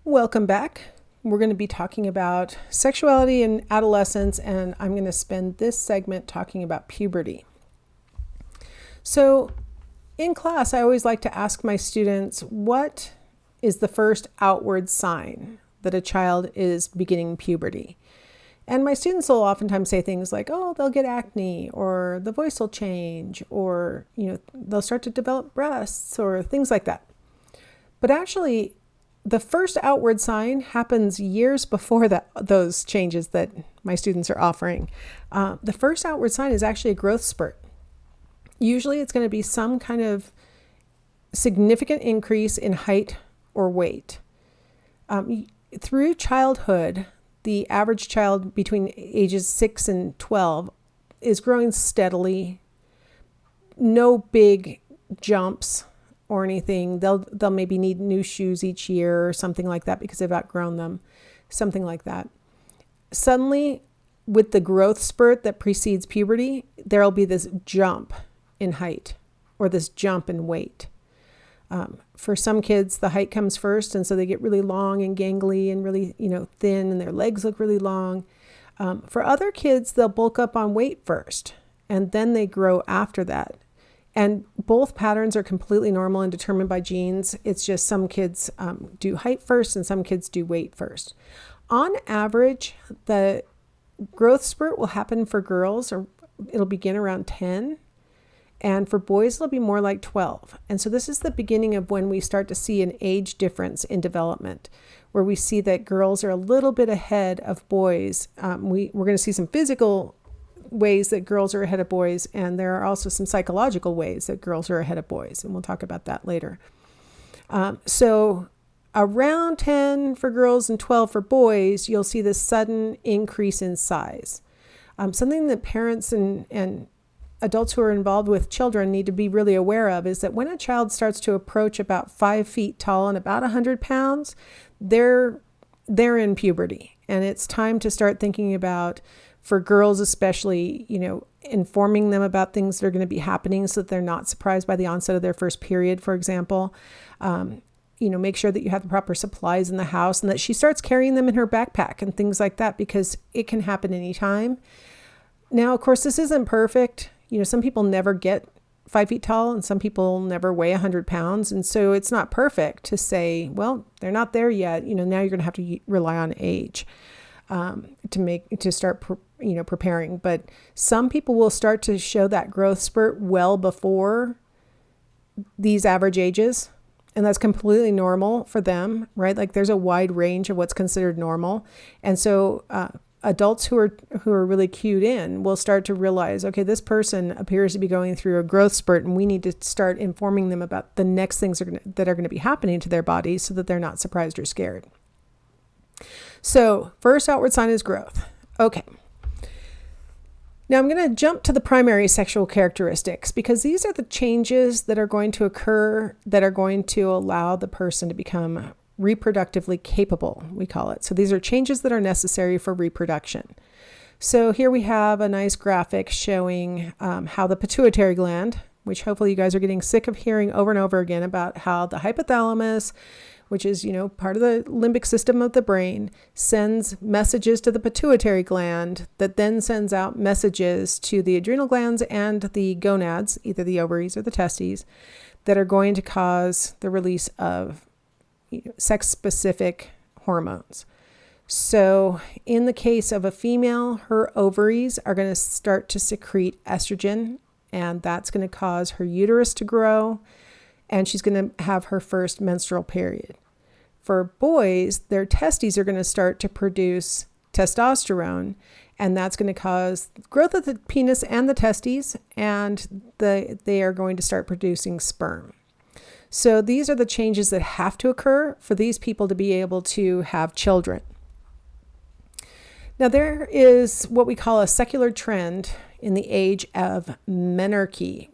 Welcome back. We're going to be talking about sexuality in adolescence, and I'm going to spend this segment talking about puberty. So, in class, I always like to ask my students, what is the first outward sign that a child is beginning puberty? And my students will oftentimes say things like, oh, they'll get acne, or the voice will change, or, they'll start to develop breasts, or things like that. But actually, the first outward sign happens years before those changes that my students are offering. The first outward sign is actually a growth spurt. Usually it's going to be some kind of significant increase in height or weight. Through childhood, the average child between ages 6 and 12 is growing steadily. No big jumps or anything. They'll maybe need new shoes each year or something like that because they've outgrown them, something like that. Suddenly, with the growth spurt that precedes puberty, there'll be this jump in height or this jump in weight. For some kids, the height comes first, and so they get really long and gangly and really, thin, and their legs look really long. For other kids, they'll bulk up on weight first, and then they grow after that. And both patterns are completely normal and determined by genes. It's just some kids do height first and some kids do weight first. On average, the growth spurt will happen for girls, or it'll begin around 10. And for boys, it'll be more like 12. And so this is the beginning of when we start to see an age difference in development, where we see that girls are a little bit ahead of boys. We're going to see some physical ways that girls are ahead of boys, and there are also some psychological ways that girls are ahead of boys, and we'll talk about that later. So around 10 for girls and 12 for boys, you'll see this sudden increase in size. Something that parents and adults who are involved with children need to be really aware of is that when a child starts to approach about 5 feet tall and about 100 pounds, they're in puberty, and it's time to start thinking about, for girls especially, informing them about things that are going to be happening so that they're not surprised by the onset of their first period, for example. Make sure that you have the proper supplies in the house and that she starts carrying them in her backpack and things like that, because it can happen anytime. Now, of course, this isn't perfect. Some people never get 5 feet tall and some people never weigh 100 pounds. And so it's not perfect to say, well, they're not there yet. Now you're going to have to rely on age to start preparing. But some people will start to show that growth spurt well before these average ages, and that's completely normal for them, right? Like there's a wide range of what's considered normal. And so adults who are really cued in will start to realize, okay, this person appears to be going through a growth spurt, and we need to start informing them about the next things that are going to be happening to their bodies so that they're not surprised or scared. So first outward sign is growth. Okay. Now I'm going to jump to the primary sexual characteristics, because these are the changes that are going to occur that are going to allow the person to become reproductively capable, we call it. So these are changes that are necessary for reproduction. So here we have a nice graphic showing how the pituitary gland, which hopefully you guys are getting sick of hearing over and over again about how the hypothalamus, which is, part of the limbic system of the brain, sends messages to the pituitary gland that then sends out messages to the adrenal glands and the gonads, either the ovaries or the testes, that are going to cause the release of sex-specific hormones. So in the case of a female, her ovaries are going to start to secrete estrogen, and that's going to cause her uterus to grow, and she's going to have her first menstrual period. For boys, their testes are going to start to produce testosterone, and that's going to cause growth of the penis and the testes, and they are going to start producing sperm. So these are the changes that have to occur for these people to be able to have children. Now, there is what we call a secular trend in the age of menarche,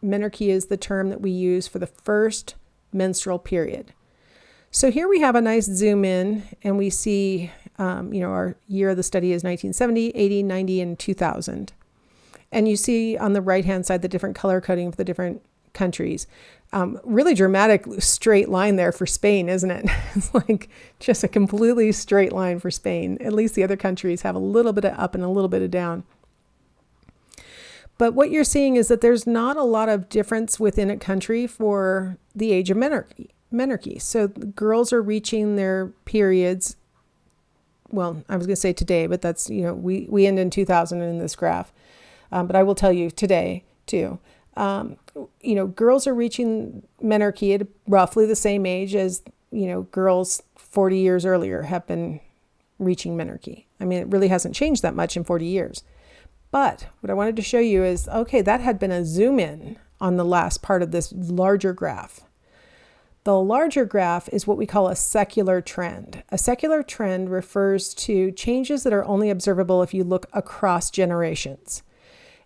menarche is the term that we use for the first menstrual period. So here we have a nice zoom in, and we see, our year of the study is 1970, 80, 90, and 2000. And you see on the right-hand side the different color coding for the different countries. Really dramatic straight line there for Spain, isn't it? It's like just a completely straight line for Spain. At least the other countries have a little bit of up and a little bit of down. But what you're seeing is that there's not a lot of difference within a country for the age of menarche. So girls are reaching their periods. Well, I was going to say today, but that's, we end in 2000 in this graph. But I will tell you today too. Girls are reaching menarche at roughly the same age as, girls 40 years earlier have been reaching menarche. I mean, it really hasn't changed that much in 40 years. But what I wanted to show you is, okay, that had been a zoom in on the last part of this larger graph. The larger graph is what we call a secular trend. A secular trend refers to changes that are only observable if you look across generations.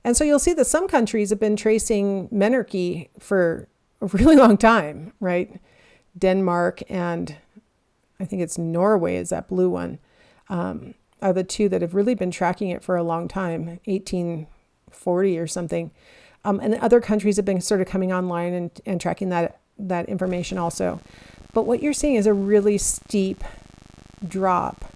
And so you'll see that some countries have been tracing menarche for a really long time, right? Denmark and I think it's Norway is that blue one, are the two that have really been tracking it for a long time, 1840 or something. And other countries have been sort of coming online and tracking that information also. But what you're seeing is a really steep drop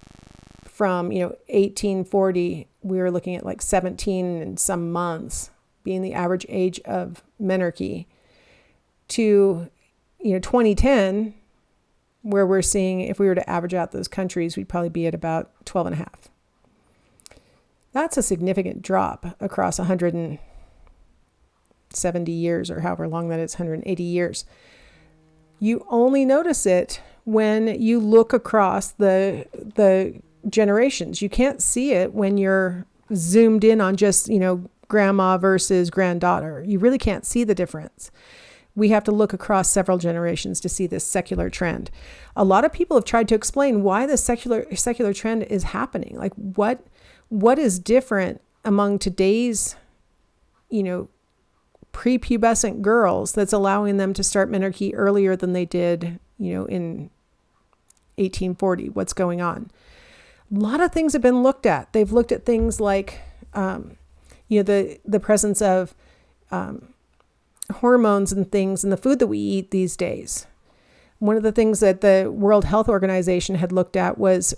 from, 1840, we were looking at like 17 and some months being the average age of menarche, to, 2010, where we're seeing if we were to average out those countries, we'd probably be at about 12 and a half. That's a significant drop across 170 years or however long that is, 180 years. You only notice it when you look across the generations. You can't see it when you're zoomed in on just, grandma versus granddaughter. You really can't see the difference. We have to look across several generations to see this secular trend. A lot of people have tried to explain why the secular trend is happening. Like what is different among today's, prepubescent girls that's allowing them to start menarche earlier than they did, in 1840. What's going on? A lot of things have been looked at. They've looked at things like, the presence of hormones and things in the food that we eat these days. One of the things that the World Health Organization had looked at was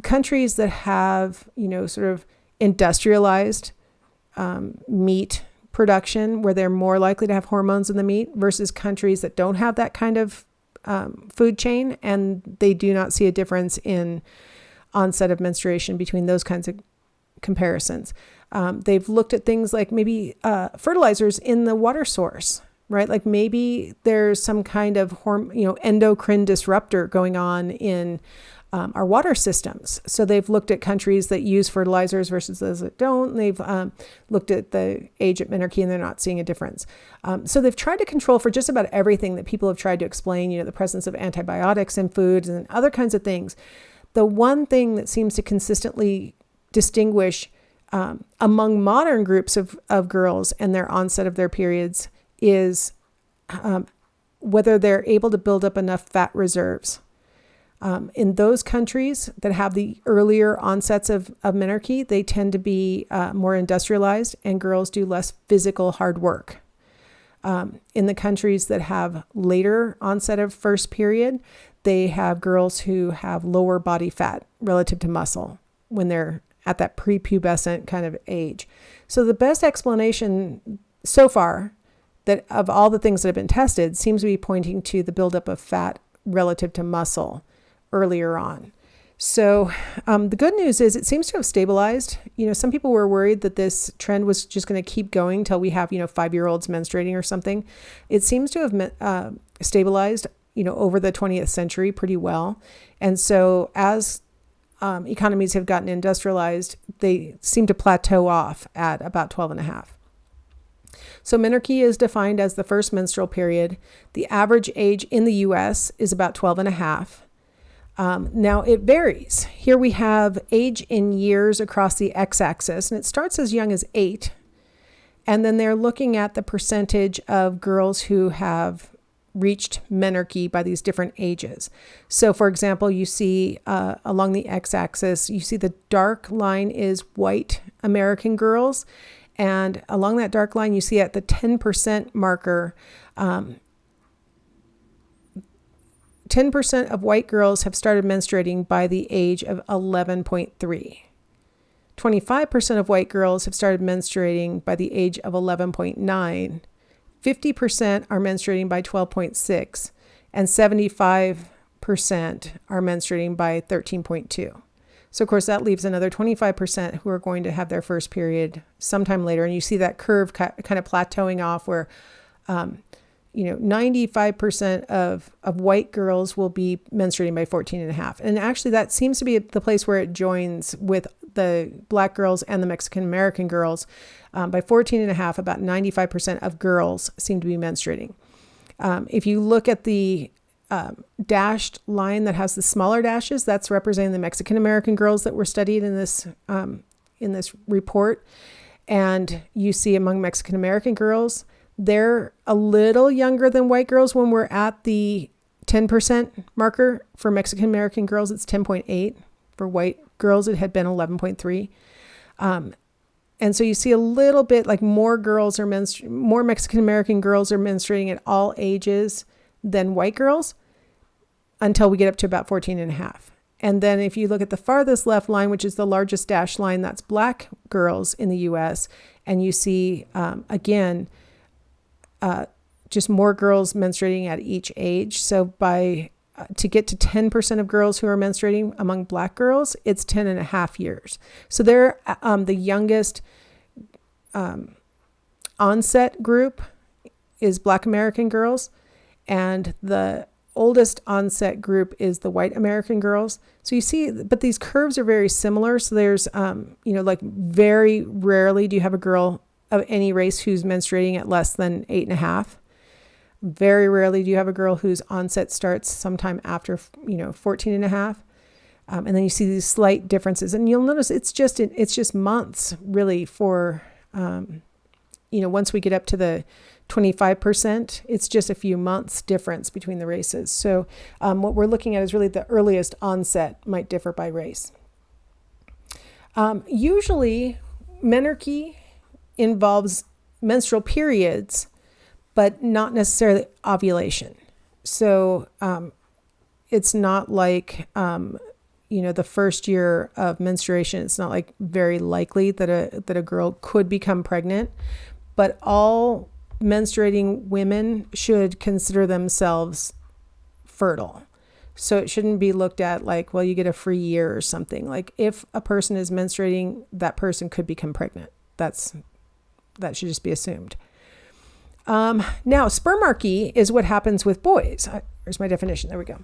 countries that have, sort of industrialized meat production, where they're more likely to have hormones in the meat, versus countries that don't have that kind of food chain, and they do not see a difference in onset of menstruation between those kinds of comparisons. They've looked at things like maybe fertilizers in the water source, right? Like maybe there's some kind of endocrine disruptor going on in our water systems. So they've looked at countries that use fertilizers versus those that don't. And they've looked at the age at menarche, and they're not seeing a difference. So they've tried to control for just about everything that people have tried to explain, the presence of antibiotics in foods and other kinds of things. The one thing that seems to consistently distinguish among modern groups of girls and their onset of their periods is whether they're able to build up enough fat reserves. In those countries that have the earlier onsets of menarche, they tend to be more industrialized, and girls do less physical hard work. In the countries that have later onset of first period, they have girls who have lower body fat relative to muscle when they're at that prepubescent kind of age. So the best explanation so far that of all the things that have been tested seems to be pointing to the buildup of fat relative to muscle earlier on. So the good news is it seems to have stabilized. Some people were worried that this trend was just going to keep going till we have, 5-year-olds menstruating or something. It seems to have stabilized, over the 20th century pretty well. And so as economies have gotten industrialized, they seem to plateau off at about 12 and a half. So menarche is defined as the first menstrual period. The average age in the U.S. is about 12 and a half. Now it varies. Here we have age in years across the x-axis, and it starts as young as 8. And then they're looking at the percentage of girls who have reached menarche by these different ages. So for example, you see along the x-axis, you see the dark line is white American girls, And along that dark line, you see at the 10% marker, 10% of white girls have started menstruating by the age of 11.3. 25% of white girls have started menstruating by the age of 11.9. 50% are menstruating by 12.6. And 75% are menstruating by 13.2. So, of course, that leaves another 25% who are going to have their first period sometime later. And you see that curve kind of plateauing off where, 95% of white girls will be menstruating by 14 and a half. And actually, that seems to be the place where it joins with the Black girls and the Mexican American girls. By 14 and a half, about 95% of girls seem to be menstruating. If you look at the dashed line that has the smaller dashes, that's representing the Mexican American girls that were studied in this report. And you see among Mexican American girls, they're a little younger than white girls when we're at the 10% marker. For Mexican American girls, it's 10.8. For white girls, it had been 11.3. And so you see a little bit like more Mexican American girls are menstruating at all ages than white girls until we get up to about 14 and a half. And then if you look at the farthest left line, which is the largest dashed line, that's Black girls in the U.S. And you see, just more girls menstruating at each age. So to get to 10% of girls who are menstruating among Black girls, it's 10 and a half years. So they're the youngest onset group is Black American girls, and the oldest onset group is the white American girls. So you see, but these curves are very similar. So there's, like very rarely do you have a girl of any race who's menstruating at less than 8.5. Very rarely do you have a girl whose onset starts sometime after, 14 and a half. And then you see these slight differences, and you'll notice it's just months really for, once we get up to the 25%, it's just a few months difference between the races. So what we're looking at is really the earliest onset might differ by race. Usually menarche involves menstrual periods, but not necessarily ovulation. So it's not like, the first year of menstruation, it's not like very likely that a girl could become pregnant, but all menstruating women should consider themselves fertile. So it shouldn't be looked at like, well, you get a free year or something. Like if a person is menstruating, that person could become pregnant. That should just be assumed. Now, spermarchy is what happens with boys. Here's my definition. There we go.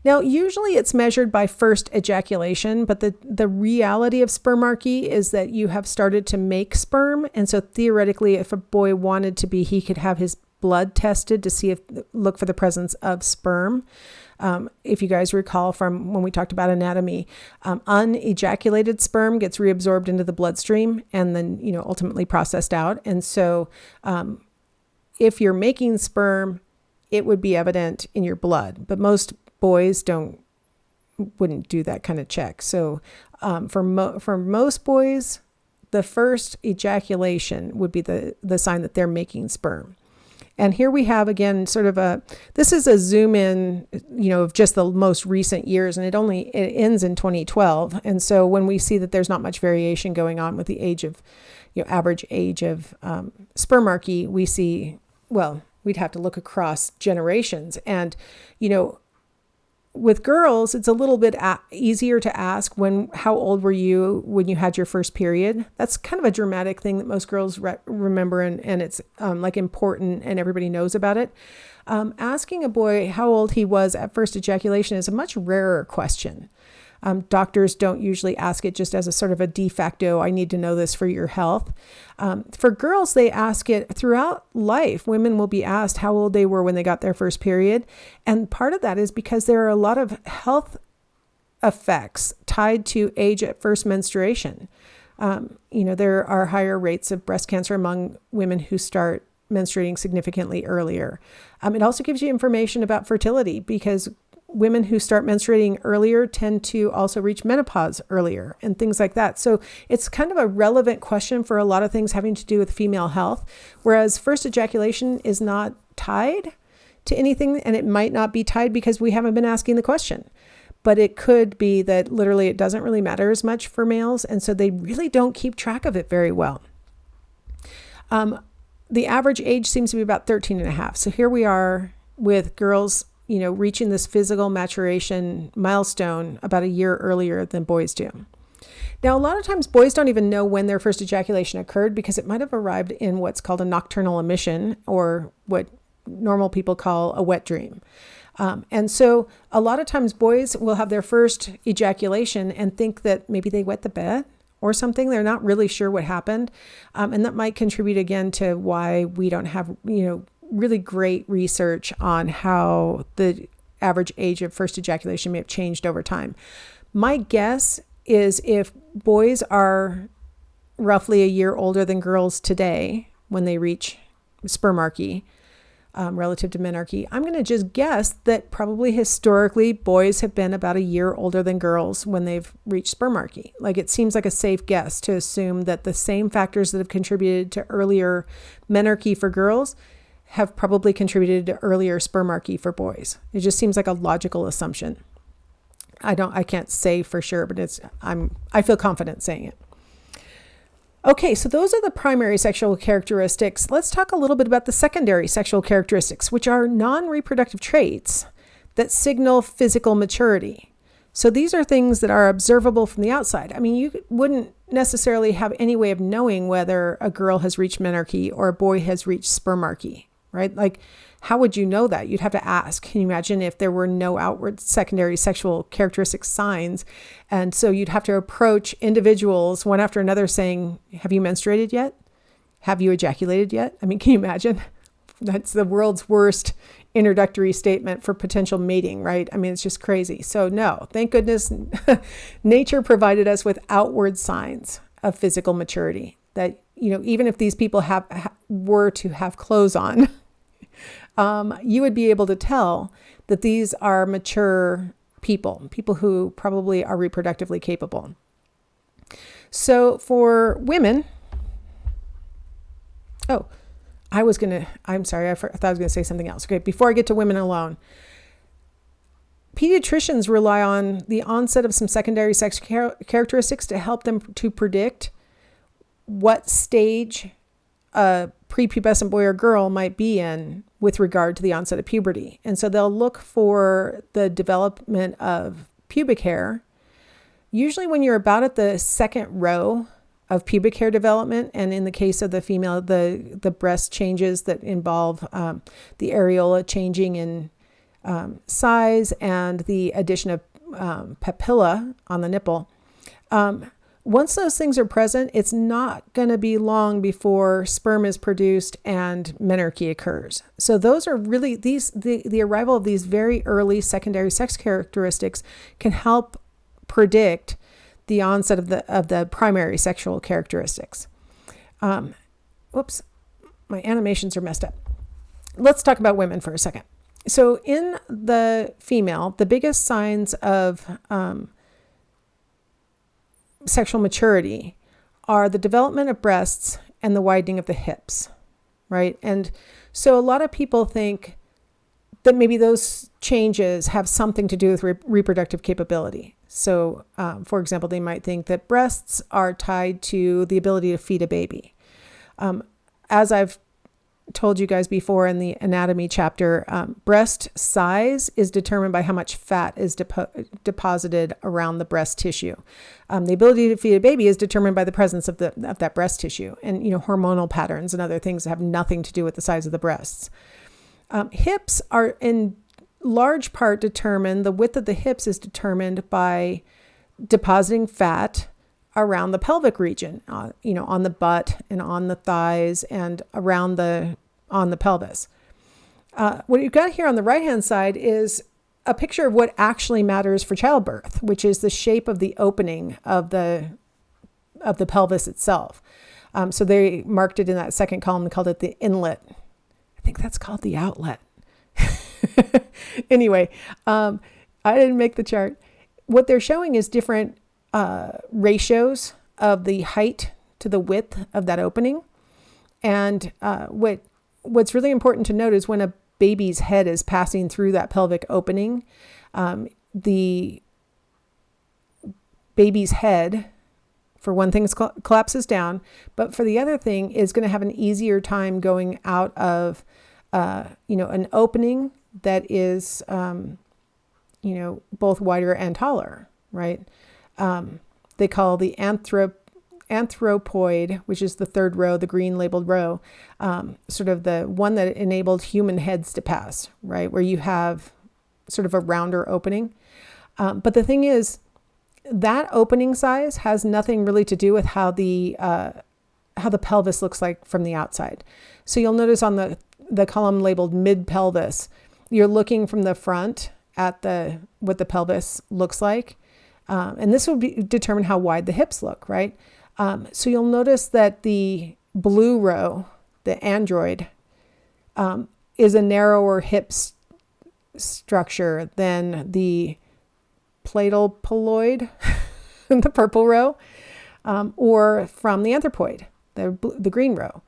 Now, usually it's measured by first ejaculation, but the reality of spermarchy is that you have started to make sperm. And so theoretically, if a boy wanted to be, he could have his blood tested to look for the presence of sperm. If you guys recall from when we talked about anatomy, unejaculated sperm gets reabsorbed into the bloodstream and then, ultimately processed out. And so if you're making sperm, it would be evident in your blood, but most boys wouldn't do that kind of check. So for most boys, the first ejaculation would be the sign that they're making sperm. And here we have, again, this is a zoom in, of just the most recent years, and it ends in 2012. And so when we see that there's not much variation going on with the average age of spermarchy, we see, well, we'd have to look across generations. And, with girls, it's a little bit easier to ask how old were you when you had your first period? That's kind of a dramatic thing that most girls remember, and it's important and everybody knows about it. Asking a boy how old he was at first ejaculation is a much rarer question. Doctors don't usually ask it just as a sort of a de facto, I need to know this for your health. For girls, they ask it throughout life. Women will be asked how old they were when they got their first period. And part of that is because there are a lot of health effects tied to age at first menstruation. There are higher rates of breast cancer among women who start menstruating significantly earlier. It also gives you information about fertility because women who start menstruating earlier tend to also reach menopause earlier and things like that. So it's kind of a relevant question for a lot of things having to do with female health, whereas first ejaculation is not tied to anything, and it might not be tied because we haven't been asking the question. But it could be that literally it doesn't really matter as much for males, and so they really don't keep track of it very well. The average age seems to be about 13 and a half. So here we are with girls, reaching this physical maturation milestone about a year earlier than boys do. Now, a lot of times boys don't even know when their first ejaculation occurred because it might have arrived in what's called a nocturnal emission, or what normal people call a wet dream. And so a lot of times boys will have their first ejaculation and think that maybe they wet the bed or something. They're not really sure what happened. And that might contribute again to why we don't have, really great research on how the average age of first ejaculation may have changed over time. My guess is if boys are roughly a year older than girls today when they reach spermarchy, relative to menarche, I'm going to just guess that probably historically boys have been about a year older than girls when they've reached spermarchy. Like, it seems like a safe guess to assume that the same factors that have contributed to earlier menarche for girls have probably contributed to earlier spermarchy for boys. It just seems like a logical assumption. I can't say for sure, but I feel confident saying it. Okay, so those are the primary sexual characteristics. Let's talk a little bit about the secondary sexual characteristics, which are non-reproductive traits that signal physical maturity. So these are things that are observable from the outside. I mean, you wouldn't necessarily have any way of knowing whether a girl has reached menarche or a boy has reached spermarchy, right? Like, how would you know that? You'd have to ask. Can you imagine if there were no outward secondary sexual characteristic signs? And so you'd have to approach individuals one after another saying, have you menstruated yet? Have you ejaculated yet? I mean, can you imagine? That's the world's worst introductory statement for potential mating, right? I mean, it's just crazy. So no, thank goodness nature provided us with outward signs of physical maturity that, even if these people were to have clothes on, you would be able to tell that these are mature people who probably are reproductively capable. So for women, I'm sorry, I thought I was going to say something else. Okay, before I get to women alone, pediatricians rely on the onset of some secondary sex characteristics to help them to predict what stage a prepubescent boy or girl might be in with regard to the onset of puberty. And so they'll look for the development of pubic hair, usually when you're about at the second row of pubic hair development. And in the case of the female, the breast changes that involve the areola changing in size and the addition of papilla on the nipple. Once those things are present, it's not going to be long before sperm is produced and menarche occurs. So those are really the arrival of these very early secondary sex characteristics can help predict the onset of the primary sexual characteristics. Whoops, my animations are messed up. Let's talk about women for a second. So in the female, the biggest signs of sexual maturity are the development of breasts and the widening of the hips, right? And so a lot of people think that maybe those changes have something to do with reproductive capability. So, for example, they might think that breasts are tied to the ability to feed a baby. As I've told you guys before in the anatomy chapter, breast size is determined by how much fat is deposited around the breast tissue. The ability to feed a baby is determined by the presence of that breast tissue, and hormonal patterns and other things that have nothing to do with the size of the breasts. Hips are in large part determined. The width of the hips is determined by depositing fat around the pelvic region, on the butt and on the thighs and around on the pelvis. What you've got here on the right-hand side is a picture of what actually matters for childbirth, which is the shape of the opening of the pelvis itself. So they marked it in that second column and called it the inlet. I think that's called the outlet. Anyway, I didn't make the chart. What they're showing is different ratios of the height to the width of that opening. And what's really important to note is when a baby's head is passing through that pelvic opening, the baby's head, for one thing, collapses down, but for the other thing is going to have an easier time going out of, an opening that is, both wider and taller, right? They call the anthropoid, which is the third row, the green labeled row, sort of the one that enabled human heads to pass, right? Where you have sort of a rounder opening. But the thing is, that opening size has nothing really to do with how the pelvis looks like from the outside. So you'll notice on the column labeled mid pelvis, you're looking from the front at what the pelvis looks like. And this will determine how wide the hips look, right? So you'll notice that the blue row, the android, is a narrower hip structure than the platypoloid, the purple row, or from the anthropoid, the green row.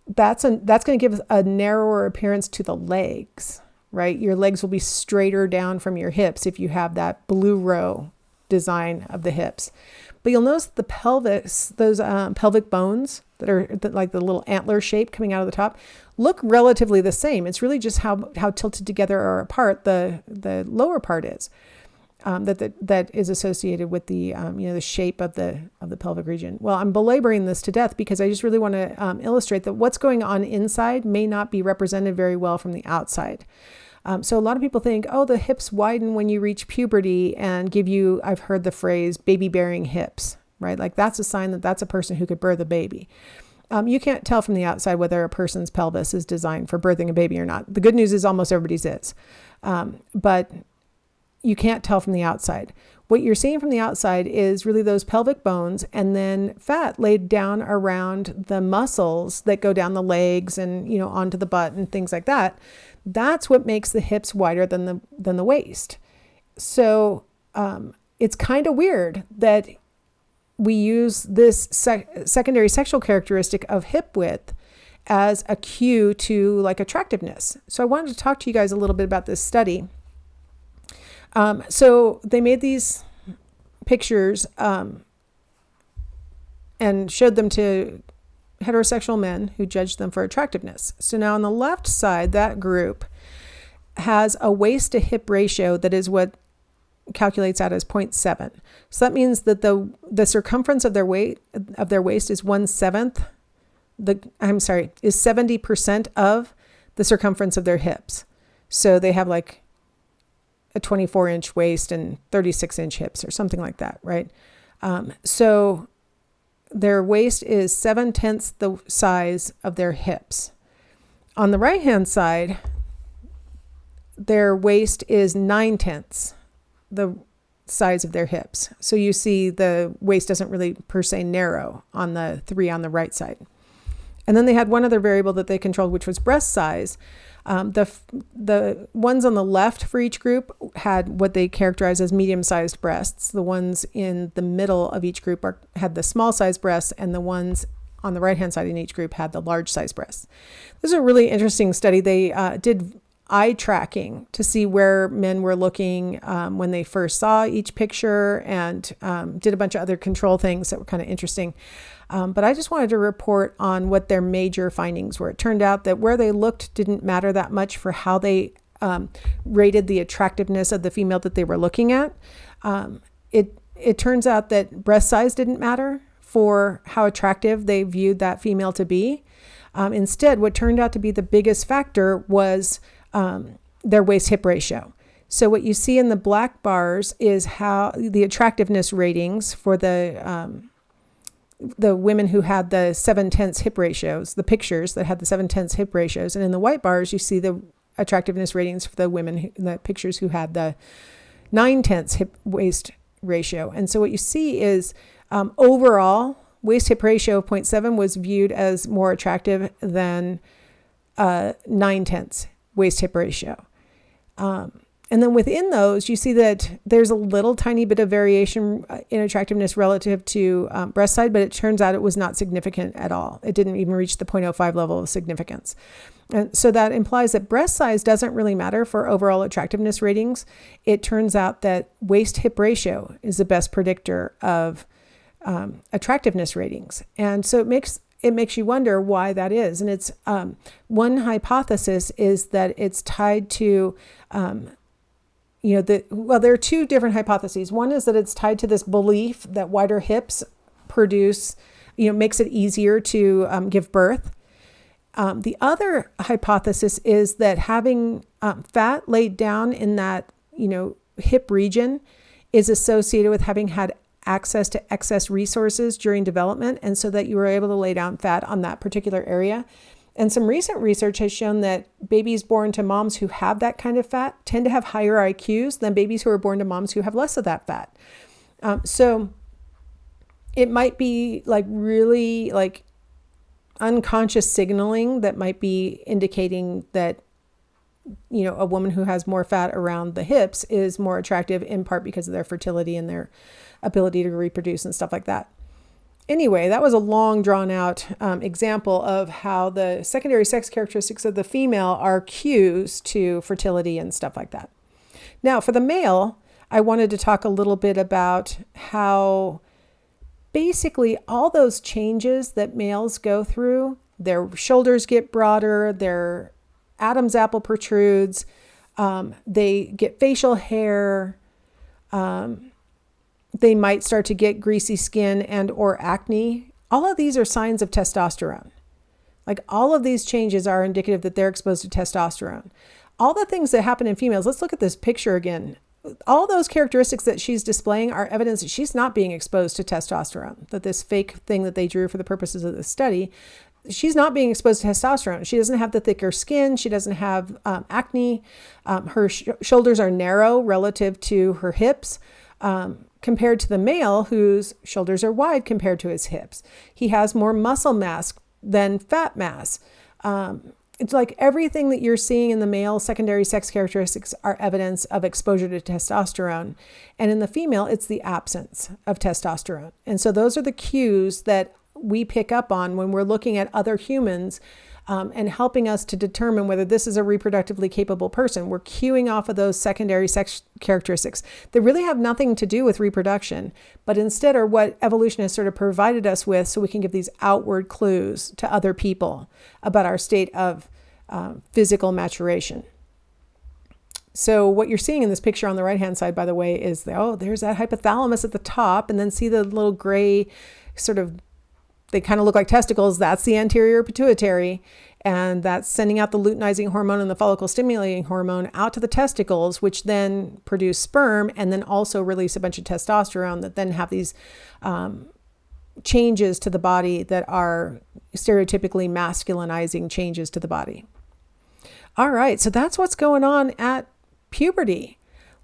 That's going to give a narrower appearance to the legs, right? Your legs will be straighter down from your hips if you have that blue row design of the hips. But you'll notice the pelvis, those pelvic bones that are like the little antler shape coming out of the top, look relatively the same. It's really just how tilted together or apart the lower part is, that is associated with the the shape of the pelvic region. Well, I'm belaboring this to death because I just really want to illustrate that what's going on inside may not be represented very well from the outside. So a lot of people think, oh, the hips widen when you reach puberty and give you, I've heard the phrase, baby bearing hips, right? Like that's a sign that that's a person who could birth a baby. You can't tell from the outside whether a person's pelvis is designed for birthing a baby or not. The good news is almost everybody's is. But you can't tell from the outside. What you're seeing from the outside is really those pelvic bones and then fat laid down around the muscles that go down the legs and, onto the butt and things like that. That's what makes the hips wider than the waist. So it's kind of weird that we use this secondary sexual characteristic of hip width as a cue to like attractiveness. So I wanted to talk to you guys a little bit about this study. So they made these pictures and showed them to heterosexual men who judged them for attractiveness. So now on the left side, that group has a waist to hip ratio that is what calculates out as 0.7. So that means that the circumference of their waist is 1/7. Is 70% of the circumference of their hips. So they have like a 24-inch waist and 36-inch hips or something like that, right? So their waist is 7/10 the size of their hips. On the right-hand side, their waist is 9/10 the size of their hips. So you see the waist doesn't really per se narrow on the 3 on the right side. And then they had one other variable that they controlled, which was breast size. The ones on the left for each group had what they characterize as medium-sized breasts. The ones in the middle of each group had the small-sized breasts, and the ones on the right-hand side in each group had the large-sized breasts. This is a really interesting study. They did eye tracking to see where men were looking when they first saw each picture, and did a bunch of other control things that were kind of interesting. But I just wanted to report on what their major findings were. It turned out that where they looked didn't matter that much for how they rated the attractiveness of the female that they were looking at. It turns out that breast size didn't matter for how attractive they viewed that female to be. Instead, what turned out to be the biggest factor was their waist-hip ratio. So what you see in the black bars is how the attractiveness ratings for the women who had the 7/10 hip ratios, the pictures that had the 7/10 hip ratios. And in the white bars, you see the attractiveness ratings for the women, the pictures who had the 9/10 hip waist ratio. And so what you see is overall waist hip ratio of 0.7 was viewed as more attractive than 9/10 waist hip ratio. And then within those, you see that there's a little tiny bit of variation in attractiveness relative to breast size, but it turns out it was not significant at all. It didn't even reach the 0.05 level of significance. And so that implies that breast size doesn't really matter for overall attractiveness ratings. It turns out that waist-hip ratio is the best predictor of attractiveness ratings. And so it makes you wonder why that is. And it's one hypothesis is that it's tied to there are two different hypotheses. One is that it's tied to this belief that wider hips makes it easier to give birth. The other hypothesis is that having fat laid down in that, hip region is associated with having had access to excess resources during development, and so that you were able to lay down fat on that particular area. And some recent research has shown that babies born to moms who have that kind of fat tend to have higher IQs than babies who are born to moms who have less of that fat. So it might be really unconscious signaling that might be indicating that, a woman who has more fat around the hips is more attractive, in part because of their fertility and their ability to reproduce and stuff like that. Anyway, that was a long drawn out example of how the secondary sex characteristics of the female are cues to fertility and stuff like that. Now, for the male, I wanted to talk a little bit about how basically all those changes that males go through, their shoulders get broader, their Adam's apple protrudes, they get facial hair, they might start to get greasy skin and or acne. All of these are signs of testosterone. All of these changes are indicative that they're exposed to testosterone. All the things that happen in females, let's look at this picture again. All those characteristics that she's displaying are evidence that she's not being exposed to testosterone, that this fake thing that they drew for the purposes of the study, she's not being exposed to testosterone. She doesn't have the thicker skin. She doesn't have acne. Her shoulders are narrow relative to her hips. Compared to the male whose shoulders are wide compared to his hips. He has more muscle mass than fat mass. It's like everything that you're seeing in the male secondary sex characteristics are evidence of exposure to testosterone. And in the female, it's the absence of testosterone. And so those are the cues that we pick up on when we're looking at other humans and helping us to determine whether this is a reproductively capable person. We're cueing off of those secondary sex characteristics that really have nothing to do with reproduction, but instead are what evolution has sort of provided us with so we can give these outward clues to other people about our state of physical maturation. So what you're seeing in this picture on the right-hand side, by the way, is there's that hypothalamus at the top, and then see the little gray they kind of look like testicles. That's the anterior pituitary, and that's sending out the luteinizing hormone and the follicle stimulating hormone out to the testicles, which then produce sperm and then also release a bunch of testosterone that then have these changes to the body that are stereotypically masculinizing changes to the body. All right, so that's what's going on at puberty.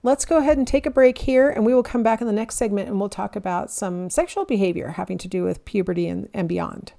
Let's go ahead and take a break here, and we will come back in the next segment and we'll talk about some sexual behavior having to do with puberty and beyond.